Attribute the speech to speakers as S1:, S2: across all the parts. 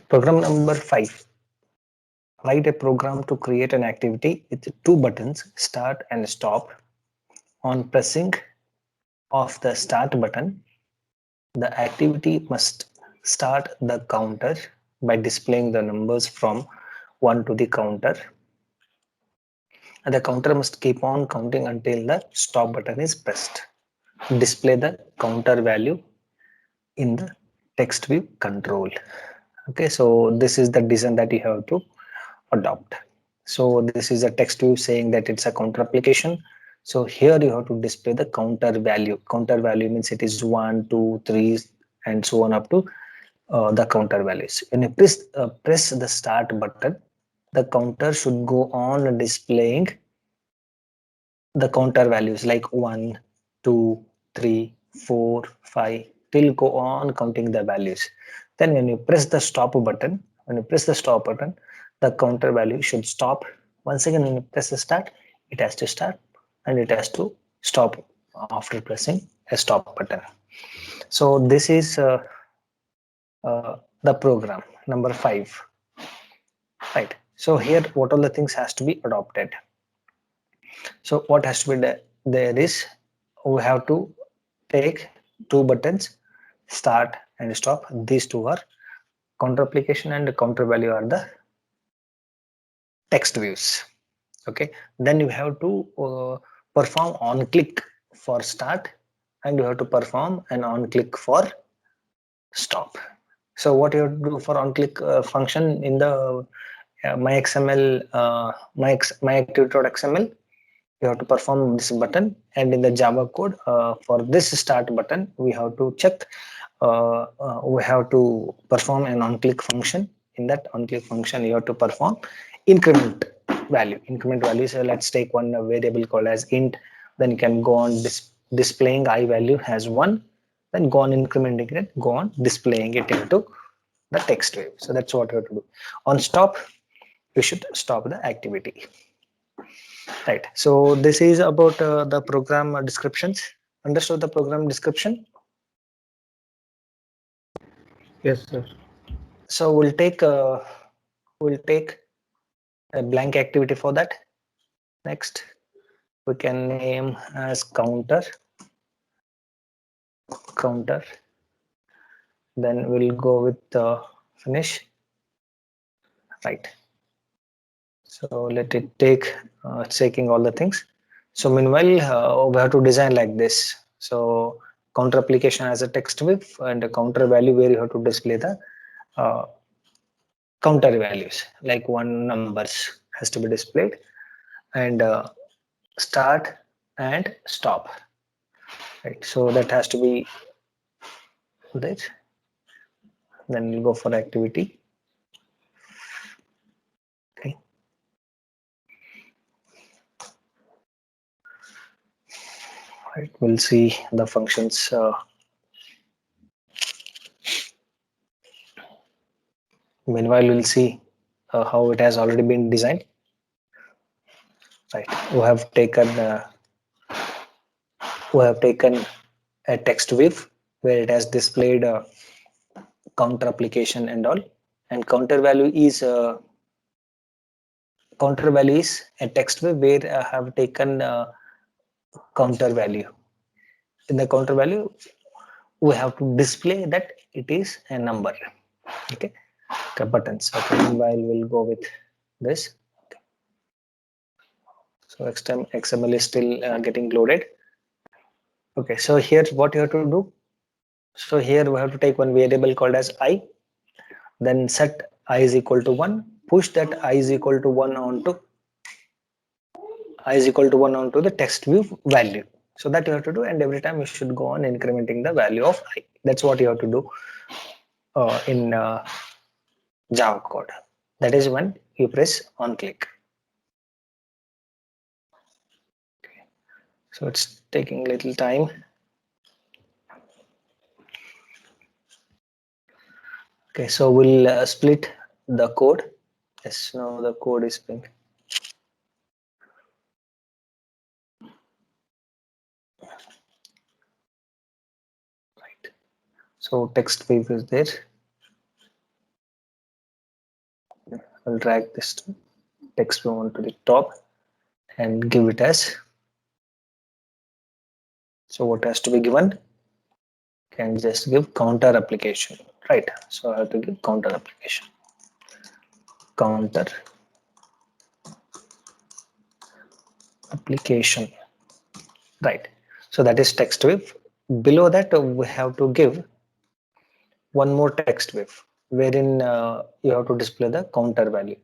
S1: Program number 5. Write a program to create an activity with two buttons, start and stop. On pressing of the start button, the activity must start the counter by displaying the numbers from 1 to the counter. And the counter must keep on counting until the stop button is pressed. Display the counter value in the text view control. Okay, so this is the design that you have to adopt. So this is a text view saying that it's a counter application. So here you have to display the counter value. Counter value means it is 1, 2, 3, and so on up to the counter values. When you press the start button, the counter should go on displaying the counter values like 1, 2, 3, 4, 5 till go on counting the values. Then when you press the stop button, the counter value should stop. Once again, when you press the start, it has to start and it has to stop after pressing a stop button. So this is the program number 5, right? So here what all the things has to be adopted. So what has to be there is we have to take two buttons, start and stop. These two are counter application and counter value are the text views. Okay, then you have to perform on click for start and you have to perform an on click for stop. So what you have to do for on click function in the myXML myActivity.xml, you have to perform this button, and in the Java code for this start button we have to check we have to perform an on click function. In that on click function you have to perform increment value. So let's take one variable called as int, then you can go on displaying I value as 1, then go on incrementing it, go on displaying it into the text view. So that's what you have to do. On stop, you should stop the activity. Right. So this is about the program descriptions. Understood the program description?
S2: Yes, sir.
S1: So we'll take a blank activity for that. Next, we can name as counter. Then we'll go with finish. Right. So let it take checking all the things. So meanwhile, we have to design like this. So counter application as a text view and a counter value where you have to display the uh, counter values like one numbers has to be displayed, and start and stop, right? So that has to be that. Then we'll go for activity. Okay, right, we'll see the functions. Meanwhile, we'll see how it has already been designed. Right, we have taken a text view where it has displayed counter application and all, and counter value is a text view where I have taken counter value. In the counter value, we have to display that it is a number. Okay, the buttons. Okay, meanwhile we'll go with this. Okay. So XML is still getting loaded. Okay, so here's what you have to do. So here we have to take one variable called as I, then set I is equal to 1, push that I is equal to 1 onto the text view value. So that you have to do, and every time you should go on incrementing the value of I. That's what you have to do in Java code. That is when you press on click. Okay. So it's taking little time. Okay, so we'll split the code. Yes, now the code is being right. So text view is there. I'll drag this text view onto the top and give it as, so what has to be given, can just give counter application, right? So I have to give counter application, counter application, right? So that is text view. Below that we have to give one more text view wherein you have to display the counter value.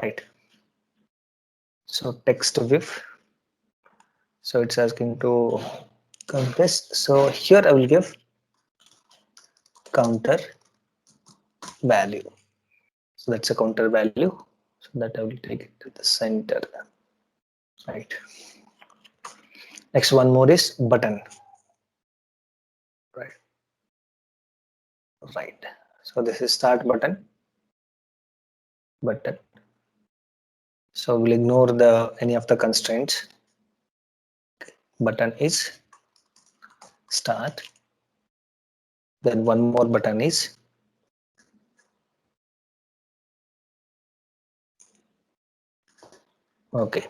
S1: Right. So text view. So it's asking to compress. So here I will give counter value. So that's a counter value. So that I will take it to the center. Right. Next one more is button. Right. Right. So this is start button. Button. So we'll ignore the any of the constraints. Button is start. Then one more button is okay.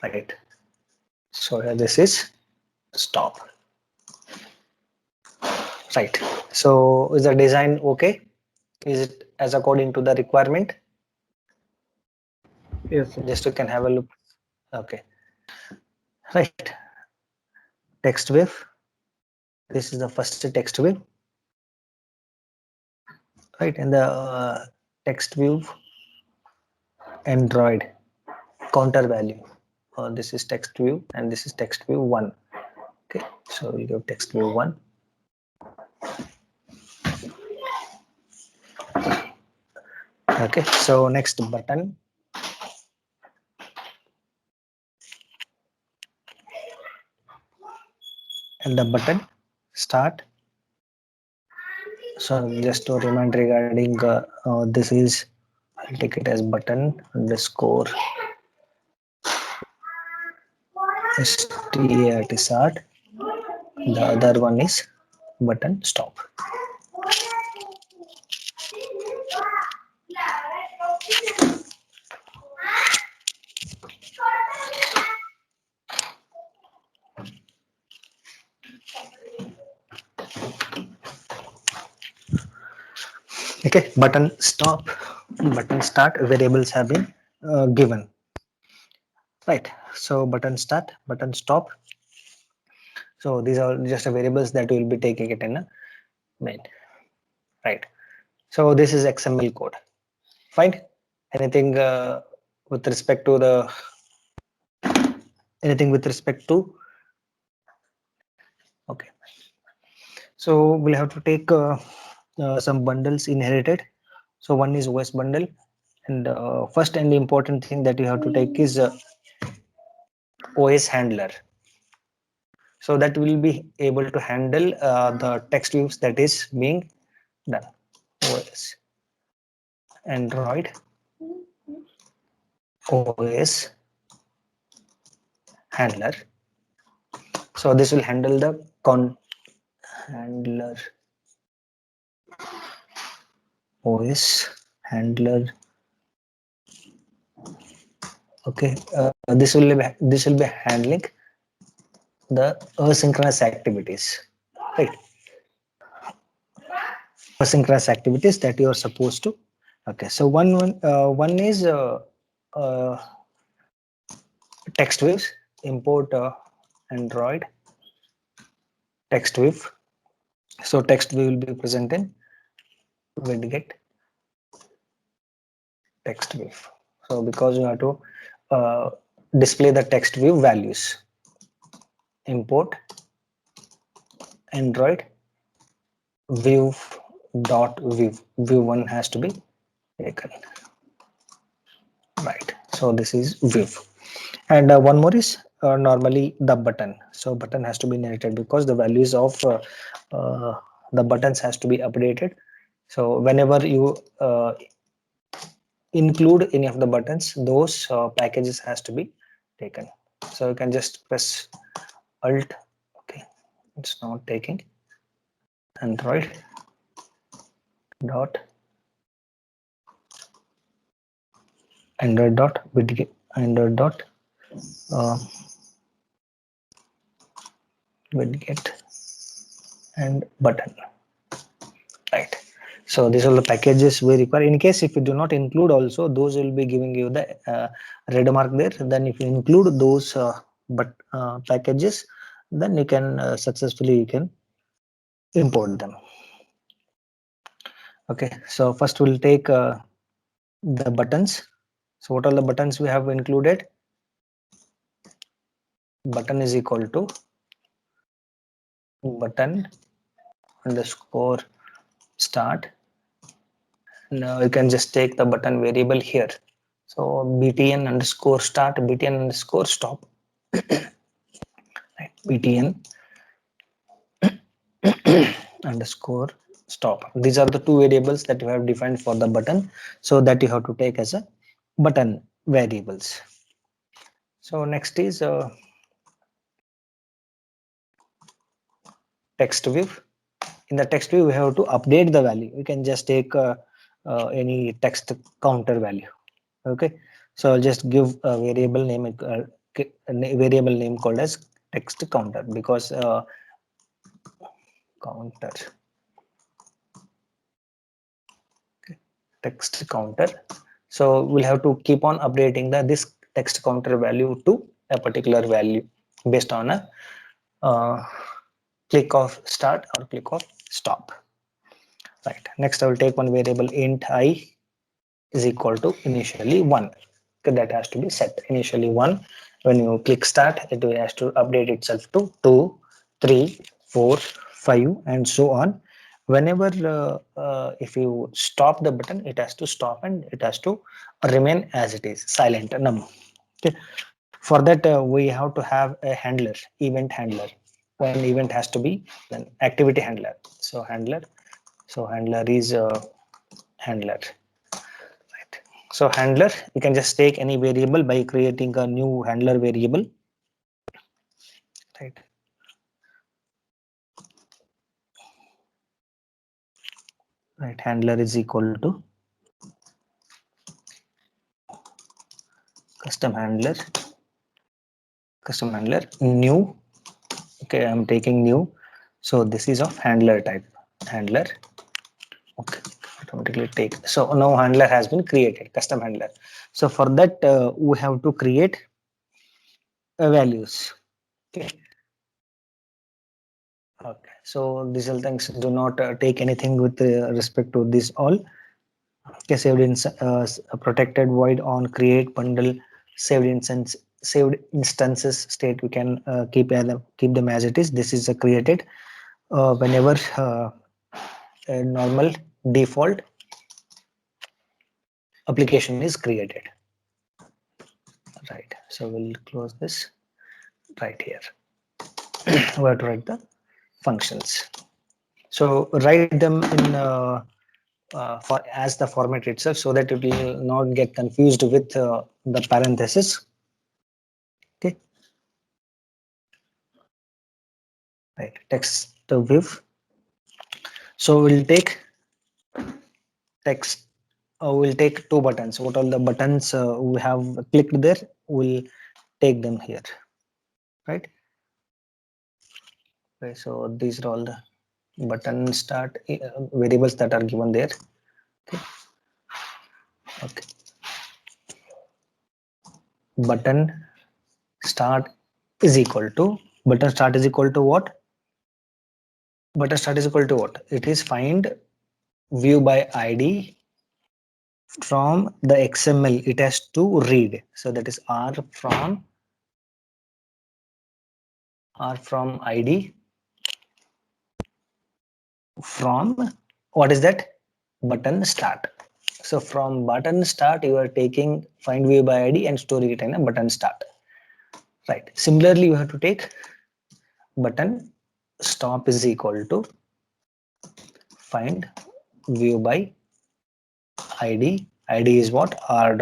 S1: Right. So this is stop. Right. So is the design okay? Is it as according to the requirement?
S2: Yes, sir.
S1: Just you can have a look. Okay. Right. Text wave. This is the first text wave. Right. And the text view Android counter value. This is text view and this is text view 1. Okay. So we'll give text view 1. Okay. So next button. And the button start. So just to remind regarding this is, I'll take it as button underscore start. The other one is button stop. Okay, button stop, button start variables have been given. Right. So button start, button stop. So these are just the variables that we'll be taking it in a main. Right. So this is XML code. Fine. Anything with respect to the anything with respect to okay. So we'll have to take some bundles inherited. So one is OS bundle, and first and the important thing that you have to take is OS handler. So that will be able to handle the text views that is being done. OS Android OS handler. So this will handle the handler OS handler. Okay, this will be handling the asynchronous activities, right? Asynchronous activities that you are supposed to. Okay, so one is uh, text waves. Import Android text wave. So text wave will be present in widget text wave. So because you have to display the text view values, import Android view dot view one has to be taken, right? So this is view, and one more is normally the button. So button has to be narrated because the values of the buttons has to be updated. So whenever you include any of the buttons, those packages has to be taken. So you can just press Alt. Okay, it's not taking. Android dot Android dot widget Android dot widget and button. Right. So these are the packages we require. In case if you do not include also, those will be giving you the red mark there. Then if you include those packages, then you can successfully you can import them. Okay. So first we'll take the buttons. So what are the buttons we have included? Button is equal to button underscore start. Now you can just take the button variable here. So btn underscore start, btn underscore stop. Right, btn underscore stop. These are the two variables that you have defined for the button, so that you have to take as a button variables. So next is text view. In the text view we have to update the value. You can just take any text counter value. Okay, so I'll just give a variable name called as text counter, because counter, okay, text counter. So we'll have to keep on updating this text counter value to a particular value based on a click of start or click of stop. Right, next I will take one variable int I is equal to initially 1. Okay, that has to be set initially 1. When you click start, it has to update itself to 2, 3, 4, 5 and so on. Whenever if you stop the button, it has to stop and it has to remain as it is, silent, num. Okay, for that we have to have a handler, event handler. One event has to be an activity handler. So handler is handler. Right. So handler, you can just take any variable by creating a new handler variable. Right. Right. Handler is equal to custom handler new. Okay, I'm taking new. So this is of handler type. Handler. Okay, automatically take. So now handler has been created, custom handler. So for that we have to create values. Okay. Okay. So these are things, do not take anything with respect to this all. Okay, saved in protected void on create bundle, saved instances state, we can keep them as it is. This is created whenever a normal default application is created. Right, so we'll close this right here. We have to write the functions. So write them in for as the format itself, so that it will not get confused with the parenthesis. Okay, right, text view. So we'll take text. We'll take two buttons. What all the buttons we have clicked there, we'll take them here. Right. Okay, so these are all the button start variables that are given there. Okay. Okay. Button start is equal to what? Button start is equal to what? It is find view by ID from the XML. It has to read. So that is R from ID from what is that? Button start. So from button start, you are taking find view by ID and storing it in a button start. Right. Similarly, you have to take button stop is equal to find view by ID id is what? R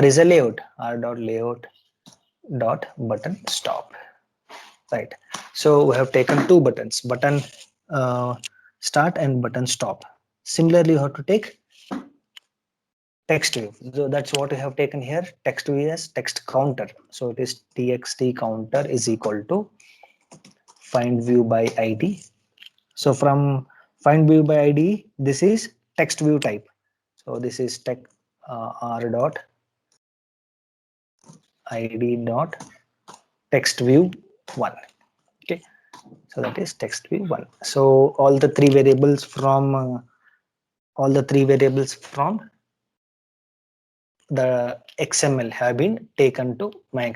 S1: is a layout, r dot layout dot button stop. Right, so we have taken two buttons, button start and button stop. Similarly, you have to take text view. So that's what we have taken here. Text view as text counter. So it is txt counter is equal to find view by id. So from find view by id, this is text view type. So this is text r dot id dot text view one. Okay, so that is text view one. So all the three variables from the XML have been taken to my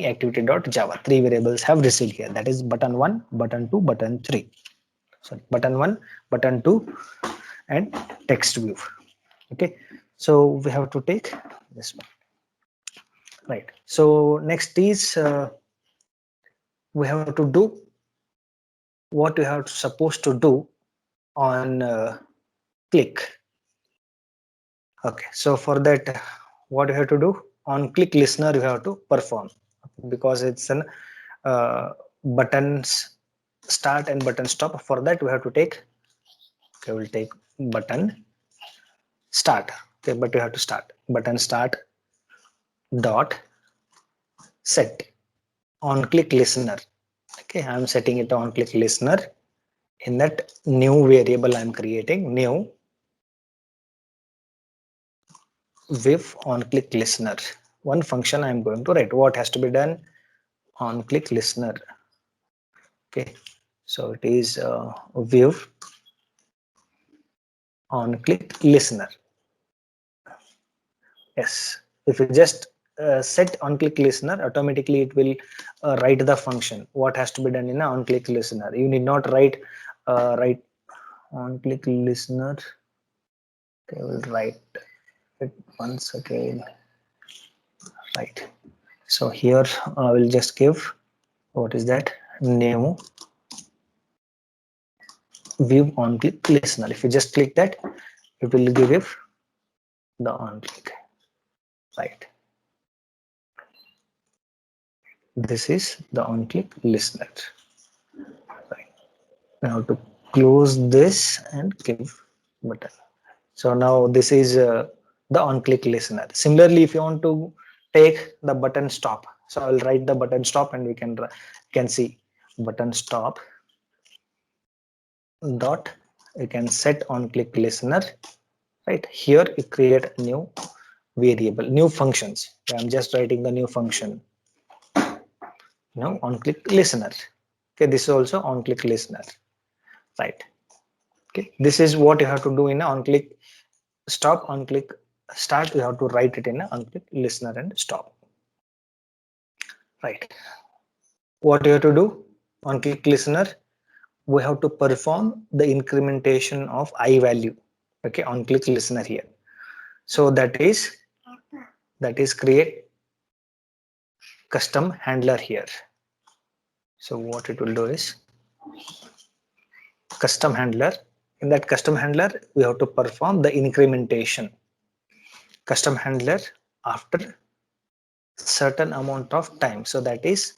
S1: activity.java. Three variables have received here. That is button one, button two, button three. So button one, button two, and text view. Okay, so we have to take this one. Right. So next is we have to do what we have supposed to do on click. Okay, so for that, what you have to do on click listener, you have to perform, because it's an buttons start and button stop. For that, we have to take, okay, we'll take button start. Okay, but you have to start button start dot set on click listener. Okay, I'm setting it on click listener. In that new variable, I'm creating new with on click listener. One function I'm going to write. What has to be done on click listener? Okay, so it is view on click listener. Yes, if you just set on click listener, automatically it will write the function what has to be done in a on click listener. You need not write on click listener. Okay, we'll write it once again. Right, so here I will just give, what is that, new view on click listener. If you just click that, it will give the on click. Right, this is the on click listener. Right, now to close this and give button. So now this is the on click listener. Similarly, if you want to take the button stop, so I will write the button stop, and we can see button stop dot, you can set on click listener. Right here, you create a new variable, new functions. I'm just writing the new function now on click listener. Okay, this is also on click listener. Right, okay, this is what you have to do in on click stop, on click start. You have to write it in a on click listener and stop. Right, what you have to do on click listener, we have to perform the incrementation of I value. Okay, on click listener here. So that is create custom handler here. So what it will do is custom handler. In that custom handler, we have to perform the incrementation. Custom handler after certain amount of time. So that is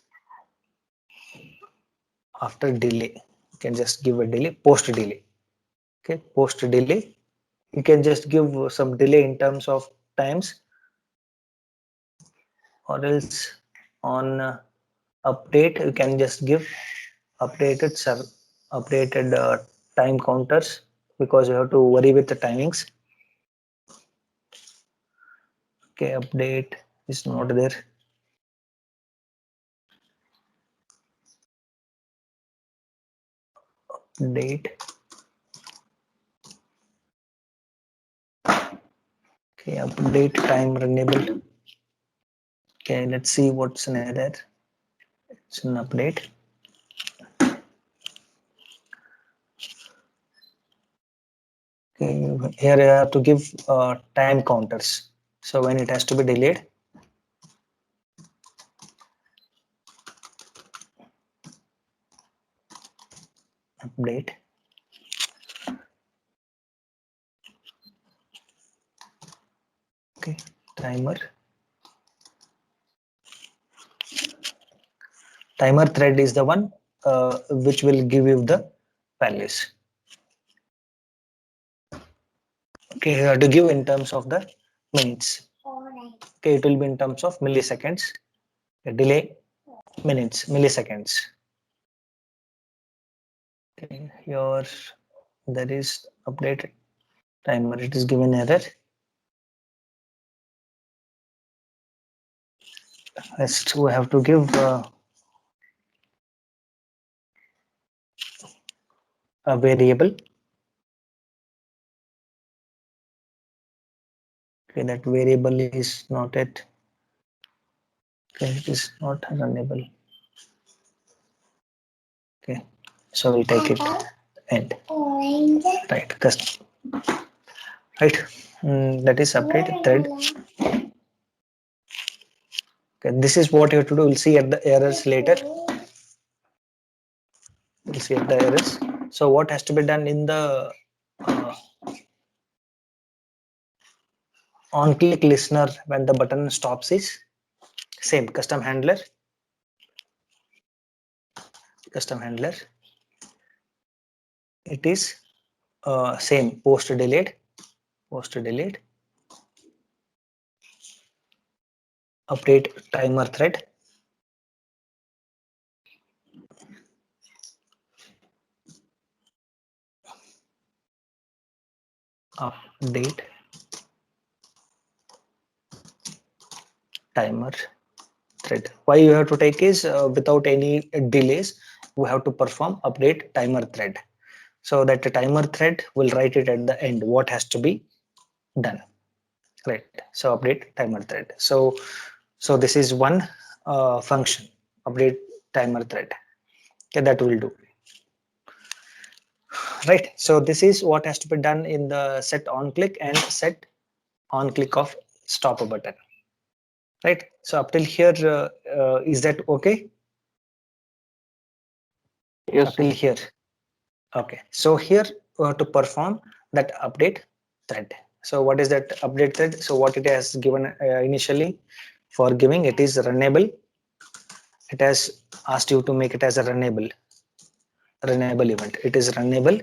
S1: after delay. You can just give a delay, post delay. Okay, post delay. You can just give some delay in terms of times, or else on update you can just give updated time counters, because you have to worry with the timings. Okay, update is not there. Date. Okay, update time renewable. Okay, let's see what's an error. It's an update. Okay, here I have to give time counters. So when it has to be delayed, update. Okay, timer thread is the one which will give you the values. Okay, you have to give in terms of the minutes. Okay, it will be in terms of milliseconds. Delay minutes, milliseconds. Okay, here there is update timer. It is given error. Next, we have to give a variable. Okay, that variable is not it. Okay, it is not runnable. Okay, so we'll take it end. Right, custom. Right, that is update thread. Okay, this is what you have to do. We'll see at the errors later. We'll see at the errors. So what has to be done in the on click listener when the button stops is same custom handler. Custom handler. It is same post delayed. Post delayed. Update timer thread. Update timer thread. Why you have to take is without any delays, we have to perform update timer thread. So that the timer thread will write it at the end what has to be done. Right. So update timer thread. So this is one function, update timer thread. Okay, that will do. Right. So this is what has to be done in the set on click and set on click of stop button. Right. So up till here, is that okay?
S2: Yes,
S1: Up till here. Okay. So here to perform that update thread. So what is that update thread? So what it has given initially for giving it is runnable. It has asked you to make it as a runnable event. It is runnable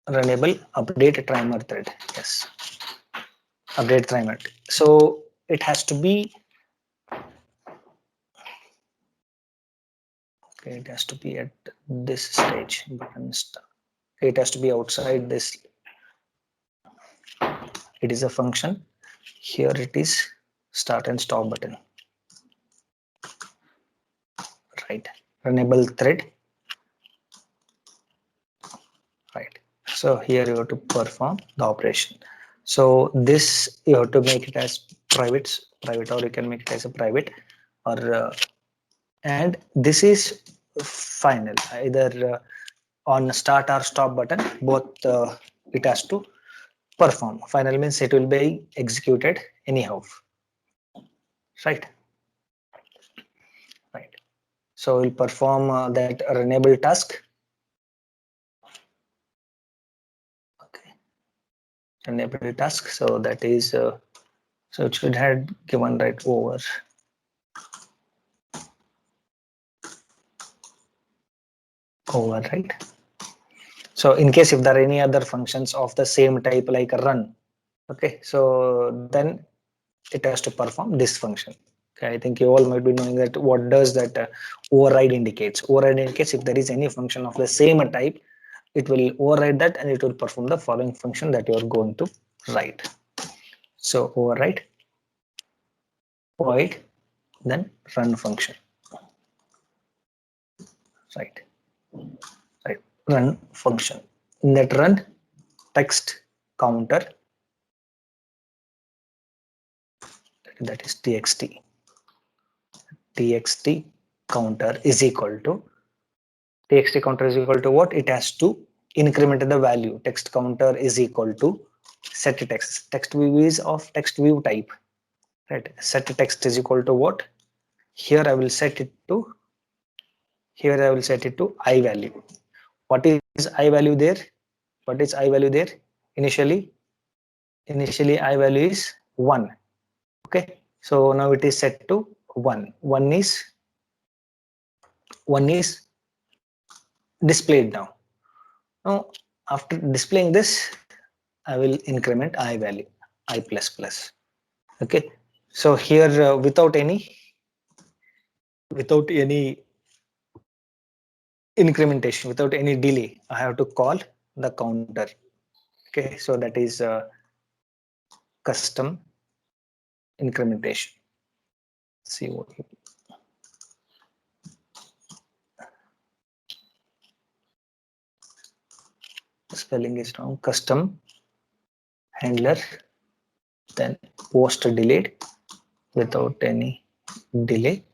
S1: update timer thread. Yes, update timer. So it has to be okay. It has to be at this stage button start. It has to be outside this. It is a function. Here it is start and stop button. Right. Runnable thread. Right. So here you have to perform the operation. So this you have to make it as private, or you can make it as a private, or and this is final either on start or stop button. Both it has to perform. Final means it will be executed anyhow. Right. Right. So we'll perform that runnable task. Okay. Runnable task. So that is so it should have given right over. Right. So in case if there are any other functions of the same type like a run, okay, so then it has to perform this function. Okay, I think you all might be knowing that what does that override indicates. Override indicates if there is any function of the same type, it will override that and it will perform the following function that you are going to write. So override void then run function. Right. Right. Run function. In that run text counter, that is txt counter is equal to what? It has to increment the value. Text counter is equal to set text view is of text view type, right? Set text is equal to what? Here I will set it to I value. What is I value there? Initially Initially I value is 1. Okay, so now it is set to 1. 1 is displayed now. Now after displaying this, I will increment I value, I plus plus. Okay, so here without any incrementation, without any delay, I have to call the counter. Okay, so that is custom incrementation. See what spelling is wrong. Custom handler, then post delayed without any delay.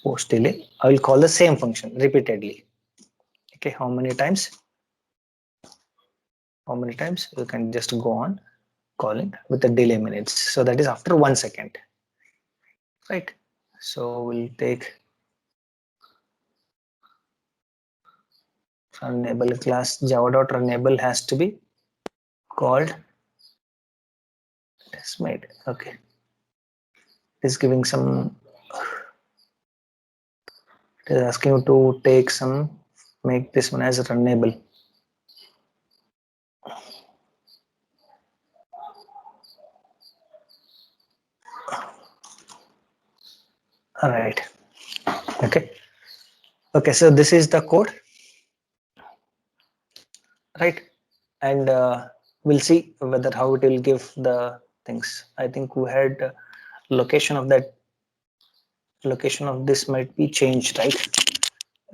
S1: Post delay. I will call the same function repeatedly. Okay, how many times? How many times? You can just go on calling with the delay minutes. So that is after 1 second. Right. So we'll take runnable class java.runnable has to be called test made. Okay. It is giving some, it is asking you to take some, make this one as runnable. All right. Okay. Okay. So this is the code, right? And we'll see whether how it will give the things. I think we had location of that, location of this might be changed, right?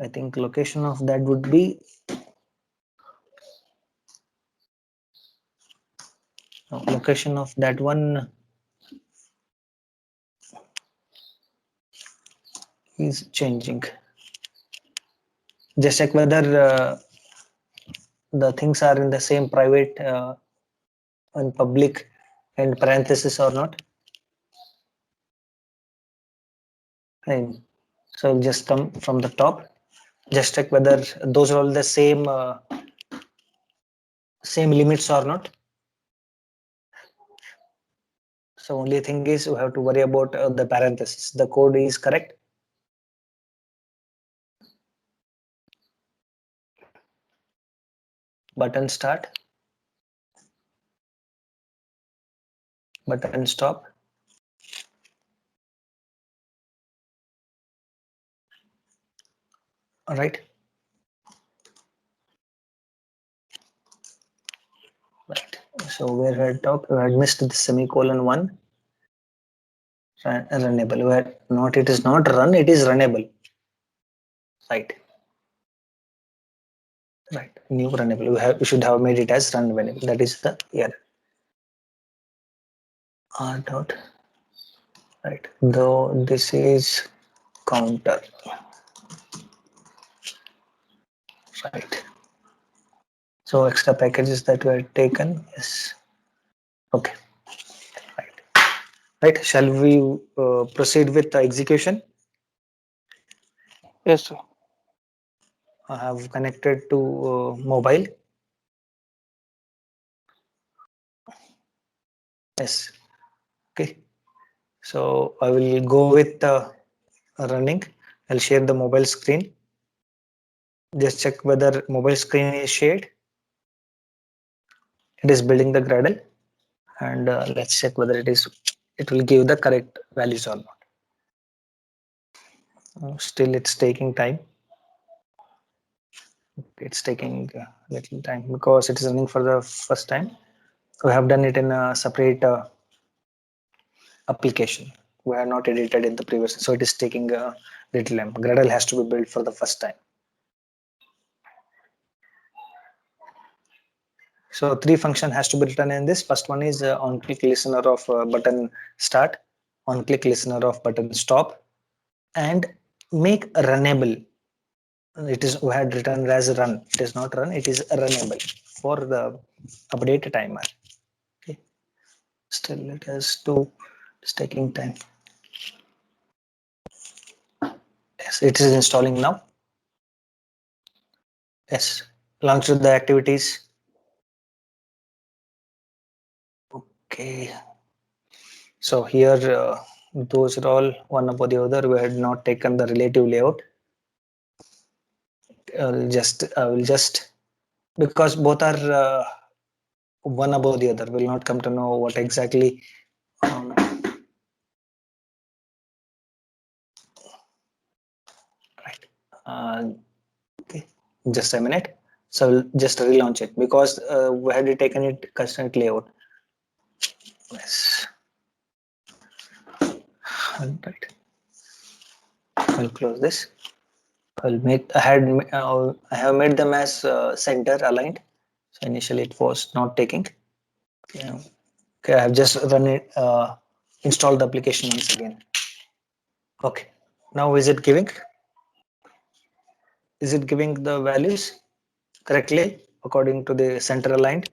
S1: I think location of that would be location of that one is changing. Just check whether the things are in the same private and public and parenthesis or not. And so just come from the top. Just check whether those are all the same limits or not. So only thing is we have to worry about the parenthesis. The code is correct. Button start, button stop. All right. Right. So where had talked, we had missed the semicolon one. Runnable. We had not. It is not run. It is runnable. Right. Right. New runnable. We should have made it as runnable. That is the error. R dot. Right. Though this is counter. Right. So extra packages that were taken. Yes. Okay. Right. Right. Shall we proceed with the execution?
S2: Yes, sir.
S1: I have connected to mobile. Yes. Okay. So I will go with running. I'll share the mobile screen. Just check whether mobile screen is shared. It is building the Gradle, and let's check whether it will give the correct values or not. Still, it's taking time. It's taking a little time because it is running for the first time. We have done it in a separate application. We have not edited in the previous, so it is taking a little time. Gradle has to be built for the first time. So three function has to be written in this. First one is on click listener of button start, on click listener of button stop, and make runnable. It is we had written as run. It is not run. It is runnable for the update timer. Okay. Still, it has to. It's taking time. Yes, it is installing now. Yes, launch the activities. Okay, so here those are all one above the other. We had not taken the relative layout. I will just because both are one above the other. Will not come to know what exactly. Um, right. Okay. Just a minute. So we'll just relaunch it because we had taken it constant layout. Yes. All right. I'll close this. I have made them as center aligned. So initially it was not taking. Yeah. Okay, I have just run it, installed the application once again. Okay. Now is it giving? Is it giving the values correctly according to the center aligned?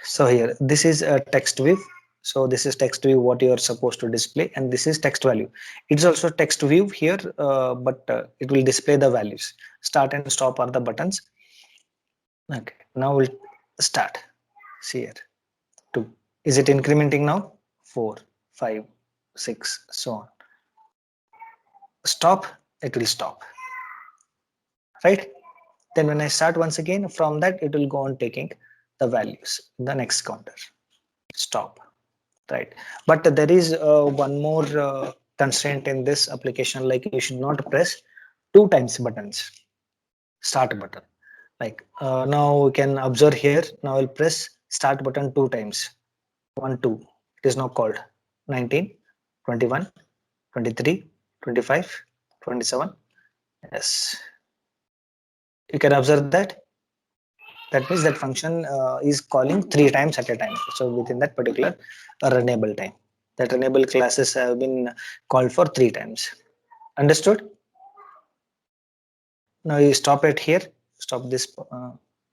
S1: So here, this is a text view. So this is text view what you are supposed to display, and this is text value. It's also text view here, but it will display the values. Start and stop are the buttons. Okay, now we'll start. See here, 2. Is it incrementing now? 4, 5, 6, so on. Stop, it will stop. Right? Then when I start once again, from that it will go on taking the values, the next counter. Stop. Right, but there is one more constraint in this application, like you should not press 2 times buttons. Start button, like now we can observe here. Now I'll press start button 2 times. 1 2, it is now called 19, 21, 23, 25, 27. Yes, you can observe that. That means that function is calling 3 times at a time, so within that particular runnable time, that runnable classes have been called for 3 times. Understood? Now you stop it here, stop this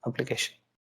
S1: application.